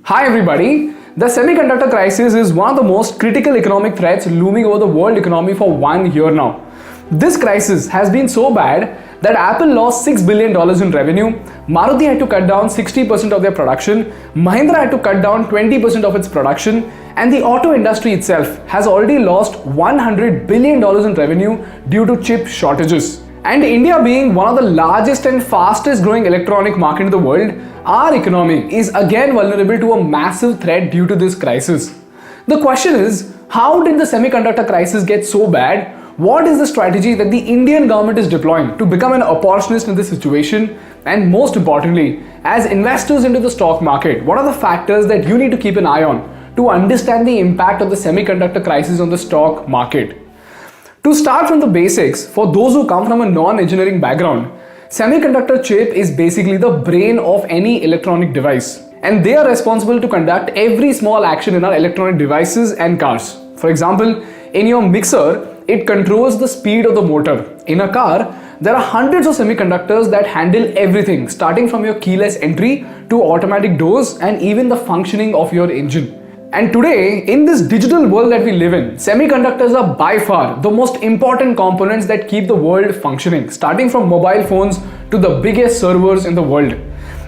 Hi everybody. The semiconductor crisis is one of the most critical economic threats looming over the world economy for 1 year now. This crisis has been so bad that Apple lost $6 billion in revenue, Maruti had to cut down 60% of their production, Mahindra had to cut down 20% of its production, and the auto industry itself has already lost $100 billion in revenue due to chip shortages. And India being one of the largest and fastest growing electronic market in the world, our economy is again vulnerable to a massive threat due to this crisis. The question is, how did the semiconductor crisis get so bad? What is the strategy that the Indian government is deploying to become an opportunist in this situation? And most importantly, as investors into the stock market, what are the factors that you need to keep an eye on to understand the impact of the semiconductor crisis on the stock market? To start from the basics, for those who come from a non-engineering background, semiconductor chip is basically the brain of any electronic device, and they are responsible to conduct every small action in our electronic devices and cars. For example, in your mixer, it controls the speed of the motor. In a car, there are hundreds of semiconductors that handle everything, starting from your keyless entry to automatic doors and even the functioning of your engine. And today, in this digital world that we live in, semiconductors are by far the most important components that keep the world functioning, starting from mobile phones to the biggest servers in the world.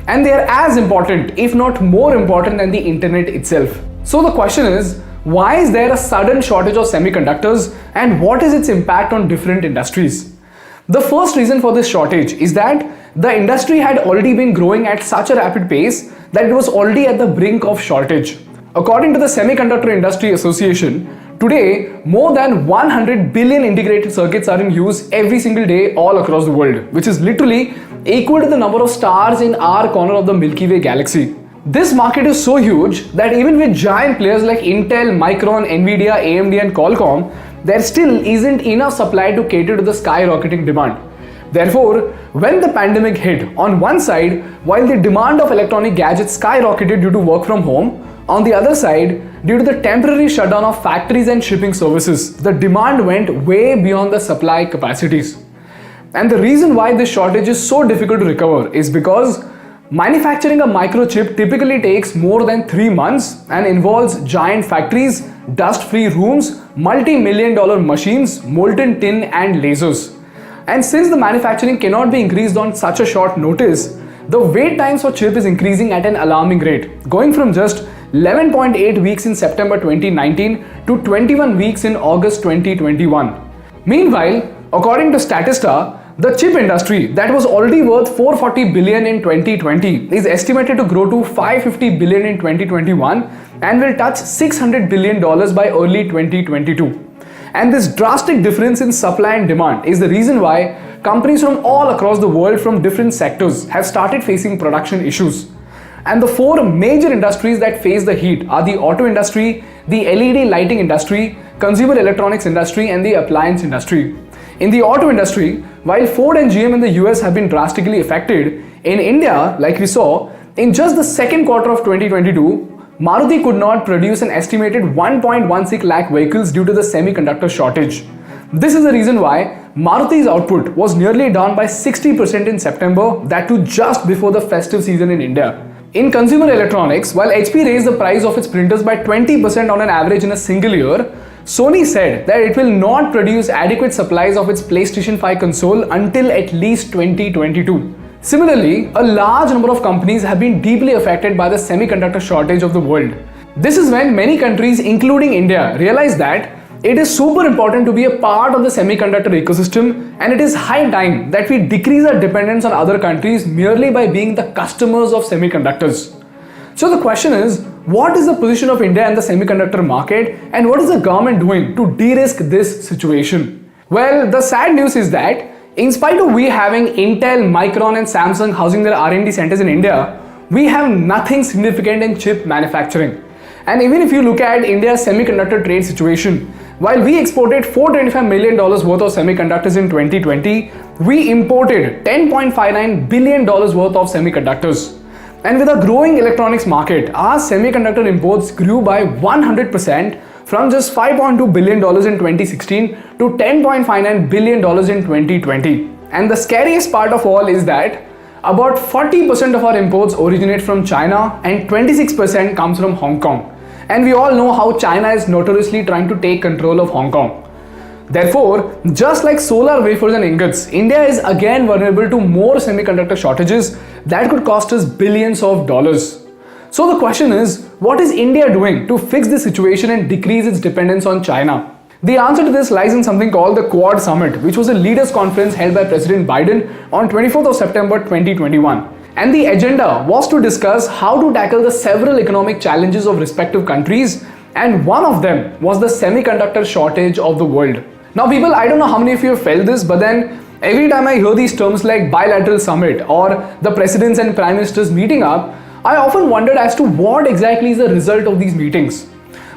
And they are as important, if not more important than the internet itself. So the question is, why is there a sudden shortage of semiconductors and what is its impact on different industries? The first reason for this shortage is that the industry had already been growing at such a rapid pace that it was already at the brink of shortage. According to the Semiconductor Industry Association, today more than 100 billion integrated circuits are in use every single day all across the world, which is literally equal to the number of stars in our corner of the Milky Way galaxy. This market is so huge that even with giant players like Intel, Micron, Nvidia, AMD and Qualcomm, there still isn't enough supply to cater to the skyrocketing demand. Therefore, when the pandemic hit, on one side, while the demand of electronic gadgets skyrocketed due to work from home, on the other side, due to the temporary shutdown of factories and shipping services, the demand went way beyond the supply capacities. And the reason why this shortage is so difficult to recover is because manufacturing a microchip typically takes more than 3 months and involves giant factories, dust-free rooms, multi-million-dollar machines, molten tin and lasers. And since the manufacturing cannot be increased on such a short notice, the wait times for chip is increasing at an alarming rate, going from just 11.8 weeks in September 2019 to 21 weeks in August 2021. Meanwhile, according to Statista, the chip industry that was already worth 440 billion in 2020 is estimated to grow to 550 billion in 2021 and will touch $600 billion by early 2022. And this drastic difference in supply and demand is the reason why companies from all across the world from different sectors have started facing production issues. And the 4 major industries that face the heat are the auto industry, the LED lighting industry, consumer electronics industry, and the appliance industry. In the auto industry, while Ford and GM in the US have been drastically affected, in India, like we saw, in just the second quarter of 2022, Maruti could not produce an estimated 1.16 lakh vehicles due to the semiconductor shortage. This is the reason why Maruti's output was nearly down by 60% in September, that too just before the festive season in India. In consumer electronics, while HP raised the price of its printers by 20% on an average in a single year, Sony said that it will not produce adequate supplies of its PlayStation 5 console until at least 2022. Similarly, a large number of companies have been deeply affected by the semiconductor shortage of the world. This is when many countries, including India, realized that it is super important to be a part of the semiconductor ecosystem, and it is high time that we decrease our dependence on other countries merely by being the customers of semiconductors. So the question is, what is the position of India in the semiconductor market and what is the government doing to de-risk this situation? Well, the sad news is that in spite of we having Intel, Micron and Samsung housing their R&D centers in India, we have nothing significant in chip manufacturing. And even if you look at India's semiconductor trade situation, while we exported $425 million worth of semiconductors in 2020, we imported $10.59 billion worth of semiconductors. And with a growing electronics market, our semiconductor imports grew by 100% from just $5.2 billion in 2016 to $10.59 billion in 2020. And the scariest part of all is that About 40% of our imports originate from China and 26% comes from Hong Kong. And we all know how China is notoriously trying to take control of Hong Kong. Therefore, just like solar wafers and ingots, India is again vulnerable to more semiconductor shortages that could cost us billions of dollars. So the question is, what is India doing to fix this situation and decrease its dependence on China? The answer to this lies in something called the Quad Summit, which was a leaders' conference held by President Biden on 24th of September 2021. And the agenda was to discuss how to tackle the several economic challenges of respective countries, and one of them was the semiconductor shortage of the world. Now people, I don't know how many of you have felt this, but then every time I hear these terms like bilateral summit or the presidents and prime ministers meeting up, I often wondered as to what exactly is the result of these meetings.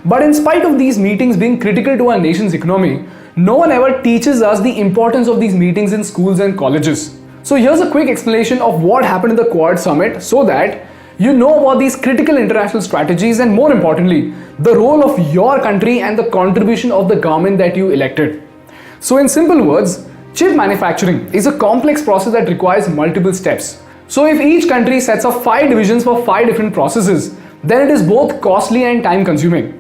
But in spite of these meetings being critical to our nation's economy, no one ever teaches us the importance of these meetings in schools and colleges. So here's a quick explanation of what happened in the Quad Summit so that you know about these critical international strategies and, more importantly, the role of your country and the contribution of the government that you elected. So in simple words, chip manufacturing is a complex process that requires multiple steps. So if each country sets up 5 divisions for 5 different processes, then it is both costly and time consuming.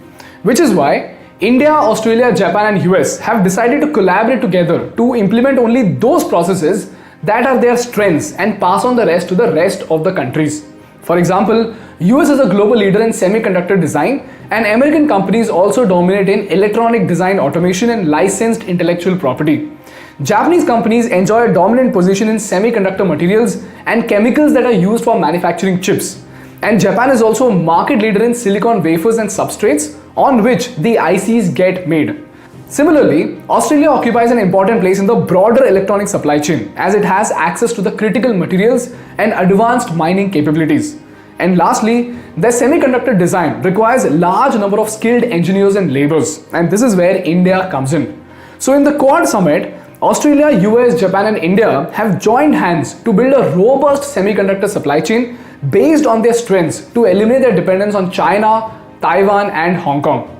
Which is why India, Australia, Japan and US have decided to collaborate together to implement only those processes that are their strengths and pass on the rest to the rest of the countries. For example, US is a global leader in semiconductor design, and American companies also dominate in electronic design automation and licensed intellectual property. Japanese companies enjoy a dominant position in semiconductor materials and chemicals that are used for manufacturing chips. And Japan is also a market leader in silicon wafers and substrates on which the ICs get made. Similarly, Australia occupies an important place in the broader electronic supply chain as it has access to the critical materials and advanced mining capabilities. And lastly, the semiconductor design requires a large number of skilled engineers and laborers, and this is where India comes in. So in the Quad Summit, Australia, US, Japan and India have joined hands to build a robust semiconductor supply chain based on their strengths to eliminate their dependence on China, Taiwan and Hong Kong.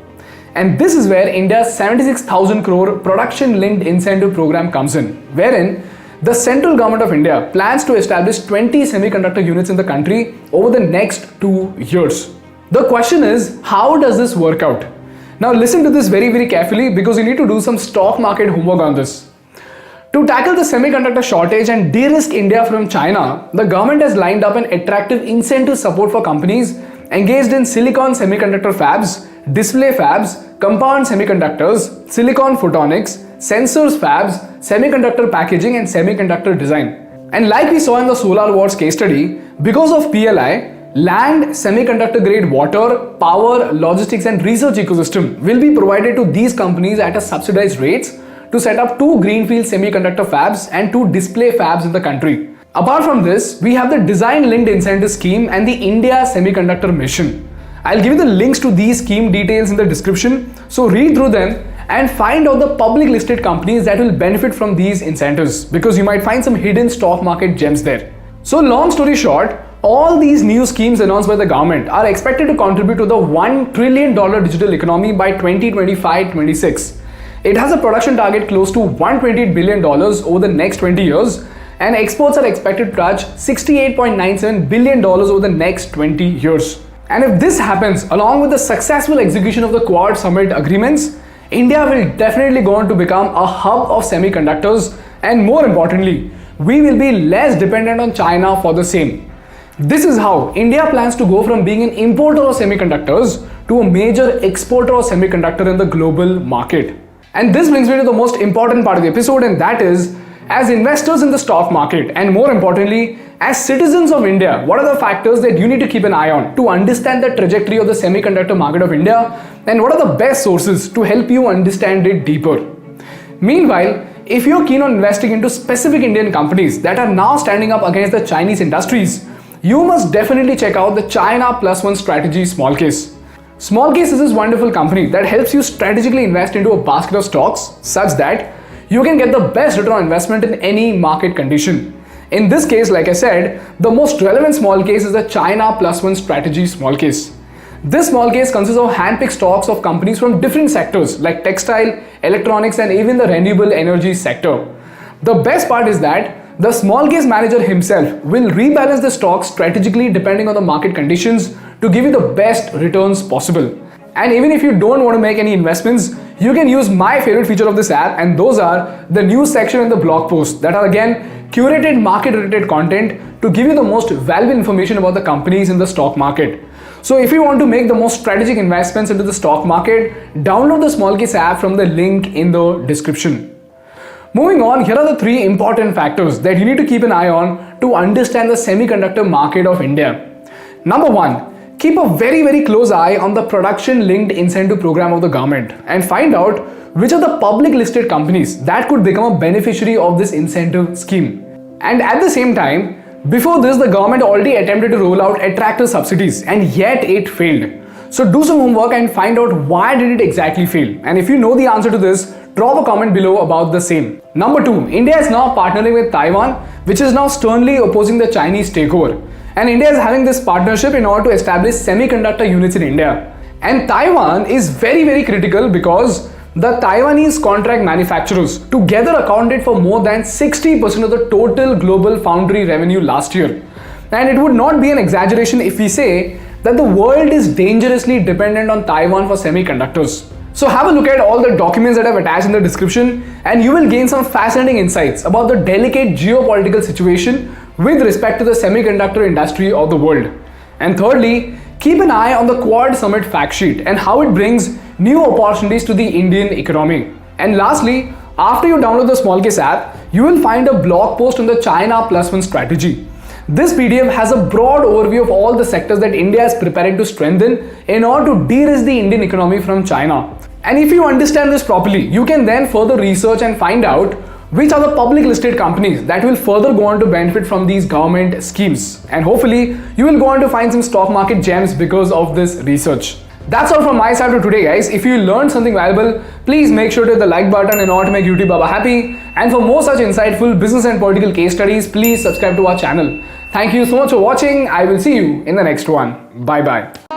And this is where India's 76,000 crore production-linked incentive program comes in, wherein the central government of India plans to establish 20 semiconductor units in the country over the next 2 years. The question is, how does this work out? Now listen to this very carefully because you need to do some stock market homework on this. To tackle the semiconductor shortage and de-risk India from China, the government has lined up an attractive incentive support for companies engaged in silicon semiconductor fabs, display fabs, compound semiconductors, silicon photonics, sensors fabs, semiconductor packaging and semiconductor design. And like we saw in the Solar Wars case study, because of PLI, land, semiconductor grade water, power, logistics and research ecosystem will be provided to these companies at a subsidized rates to set up 2 greenfield semiconductor fabs and 2 display fabs in the country. Apart from this, we have the design linked incentive scheme and the India Semiconductor Mission. I'll give you the links to these scheme details in the description, so read through them and find out the public listed companies that will benefit from these incentives because you might find some hidden stock market gems there. So long story short, all these new schemes announced by the government are expected to contribute to the $1 trillion digital economy by 2025-26. It has a production target close to $128 billion over the next 20 years, and exports are expected to touch $68.97 billion over the next 20 years. And if this happens, along with the successful execution of the Quad Summit agreements, India will definitely go on to become a hub of semiconductors, and more importantly, we will be less dependent on China for the same. This is how India plans to go from being an importer of semiconductors to a major exporter of semiconductor in the global market. And this brings me to the most important part of the episode, and that is, as investors in the stock market and more importantly, as citizens of India, what are the factors that you need to keep an eye on to understand the trajectory of the semiconductor market of India, and what are the best sources to help you understand it deeper? Meanwhile, if you're keen on investing into specific Indian companies that are now standing up against the Chinese industries, you must definitely check out the China Plus One strategy Small Case. Small Case is this wonderful company that helps you strategically invest into a basket of stocks such that you can get the best return on investment in any market condition. In this case, like I said, the most relevant small case is the China Plus One strategy Small Case. This small case consists of hand-picked stocks of companies from different sectors like textile, electronics and even the renewable energy sector. The best part is that the small case manager himself will rebalance the stocks strategically depending on the market conditions to give you the best returns possible. And even if you don't want to make any investments, you can use my favorite feature of this app, and those are the news section and the blog posts that are again curated market related content to give you the most valuable information about the companies in the stock market. So if you want to make the most strategic investments into the stock market, download the small case app from the link in the description. Moving on, here are the 3 important factors that you need to keep an eye on to understand the semiconductor market of India. Number 1, keep a very close eye on the production linked incentive program of the government and find out which are the public listed companies that could become a beneficiary of this incentive scheme. And at the same time, before this, the government already attempted to roll out attractive subsidies and yet it failed. So do some homework and find out why did it exactly fail. And if you know the answer to this, drop a comment below about the same. Number 2, India is now partnering with Taiwan, which is now sternly opposing the Chinese takeover. And India is having this partnership in order to establish semiconductor units in India. And Taiwan is very critical because the Taiwanese contract manufacturers together accounted for more than 60% of the total global foundry revenue last year. And it would not be an exaggeration if we say that the world is dangerously dependent on Taiwan for semiconductors. So have a look at all the documents that I've attached in the description and you will gain some fascinating insights about the delicate geopolitical situation with respect to the semiconductor industry of the world. And thirdly, keep an eye on the Quad Summit fact sheet and how it brings new opportunities to the Indian economy. And lastly, after you download the small case app, you will find a blog post on the China Plus One strategy. This PDF has a broad overview of all the sectors that India is preparing to strengthen in order to de-risk the Indian economy from China. And if you understand this properly, you can then further research and find out which are the public listed companies that will further go on to benefit from these government schemes. And hopefully, you will go on to find some stock market gems because of this research. That's all from my side for today, guys. If you learned something valuable, please make sure to hit the like button in order to make YouTube Baba happy. And for more such insightful business and political case studies, please subscribe to our channel. Thank you so much for watching. I will see you in the next one. Bye bye.